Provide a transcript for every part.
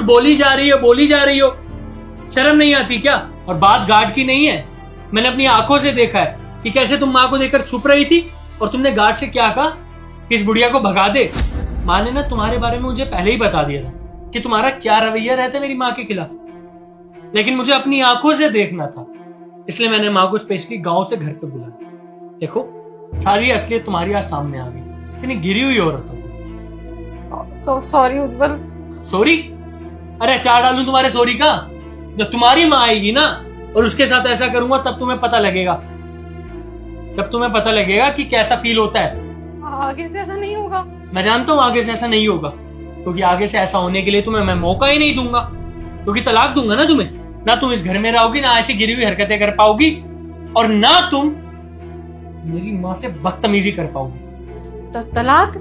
बोली जा रही हो, बोली जा रही हो, शर्म नहीं आती क्या? और बात गार्ड की नहीं है, मैंने अपनी आंखों से देखा है कि कैसे तुम माँ को देखकर छुप रही थी और तुमने गार्ड से क्या कहा कि इस बुढ़िया को भगा दे। माँ ने ना तुम्हारे बारे में मुझे पहले ही बता दिया था कि तुम्हारा क्या रवैया रहता है मेरी माँ के खिलाफ, लेकिन मुझे अपनी आंखों से देखना था, इसलिए मैंने माँ को स्पेशली गांव से घर पे बुलाया। देखो सारी असलियत तुम्हारी आज सामने आ गई, इतनी गिरी हुई औरत हो तुम। सॉरी उज्जवल। सॉरी? अरे अचार डालूं तुम्हारे सॉरी का? जब तुम्हारी माँ आएगी ना और उसके साथ ऐसा करूंगा तब तुम्हें पता लगेगा, तब तुम्हें पता लगेगा कि कैसा फील होता है। आगे से ऐसा नहीं होगा। मैं जानता हूं आगे से ऐसा नहीं होगा, क्योंकि आगे से ऐसा होने के लिए तुम्हें मैं मौका ही नहीं दूंगा, क्योंकि तलाक दूंगा ना तुम्हें, ना तुम इस घर में रहोगी, ना ऐसी गिरी हुई हरकतें कर पाओगी, और ना तुम मेरी माँ से बदतमीजी कर पाओगी। तलाक?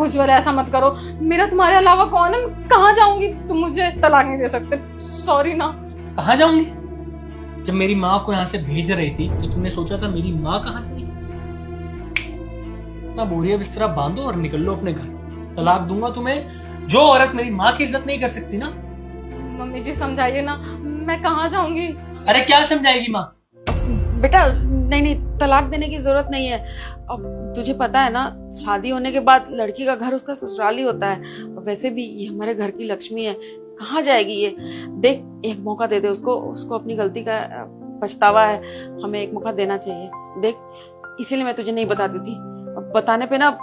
उज्जवल ऐसा मत करो, मेरा तुम्हारे अलावा कौन है? कहाँ जाऊंगी? तुम मुझे तलाक नहीं दे सकते। सॉरी ना। कहाँ जाऊंगी? जब मेरी माँ को यहाँ से भेज रही थी तो तुमने सोचा था मेरी माँ कहाँ जाएगी? ना बोरिया बिस्तरा बांधो और निकल लो अपने घर। तलाक दूंगा तुम्हें। जो औरत मेरी माँ की इज्जत नहीं कर सकती ना। मम्मी जी समझाइए ना, मैं कहाँ जाऊंगी? अरे क्या समझाएगी माँ? बेटा नहीं, तलाक देने की जरूरत नहीं है। अब तुझे पता है ना, शादी होने के बाद लड़की का घर उसका ससुराल ही होता है। वैसे भी ये हमारे घर की लक्ष्मी है, कहाँ जाएगी ये? देख, एक मौका दे दे उसको अपनी गलती का पछतावा है, हमें एक मौका देना चाहिए। देख, इसीलिए मैं तुझे नहीं बताती थी। अब बताने पे ना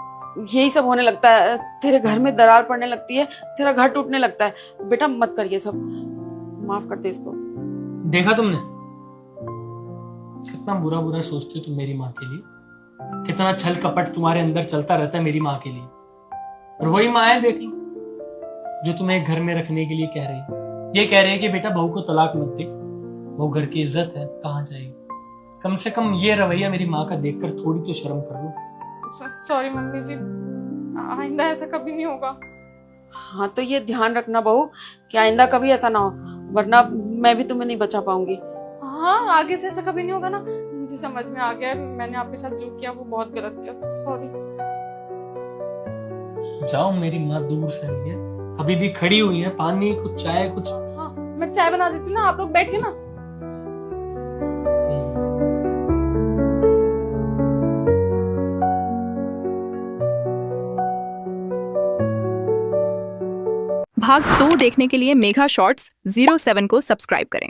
यही सब होने लगता है, तेरे घर में दरार पड़ने लगती है, तेरा घर टूटने लगता है। बेटा मत कर ये सब, माफ कर दे इसको। देखा तुमने कितना बुरा बुरा सोचती हो तुम मेरी माँ के लिए, कितना छल कपट तुम्हारे अंदर चलता रहता है मेरी माँ के लिए। और वही माँ है, देख लो, जो तुम्हें एक घर में रखने के लिए कह रही है। ये कह रही है कि बेटा बहू को तलाक मत दे, वो घर की इज्जत है, कहाँ जाएगी? कम से कम ये रवैया मेरी माँ का देखकर थोड़ी तो शर्म कर लो। सॉरी मम्मी जी, आइंदा ऐसा कभी नहीं होगा। हाँ तो ये ध्यान रखना बहू कि आइंदा कभी ऐसा ना हो, वरना मैं भी तुम्हें नहीं बचा पाऊंगी। हाँ, आगे से ऐसा कभी नहीं होगा ना। मुझे समझ में आ गया, मैंने आपके साथ जो किया वो बहुत गलत किया। सॉरी। जाओ, मेरी माँ दूर से आई है, अभी भी खड़ी हुई है, पानी कुछ चाय कुछ। हाँ, मैं चाय बना देती ना, आप लोग बैठिए ना। भाग 2 देखने के लिए मेघा शॉर्ट्स 07 को सब्सक्राइब करें।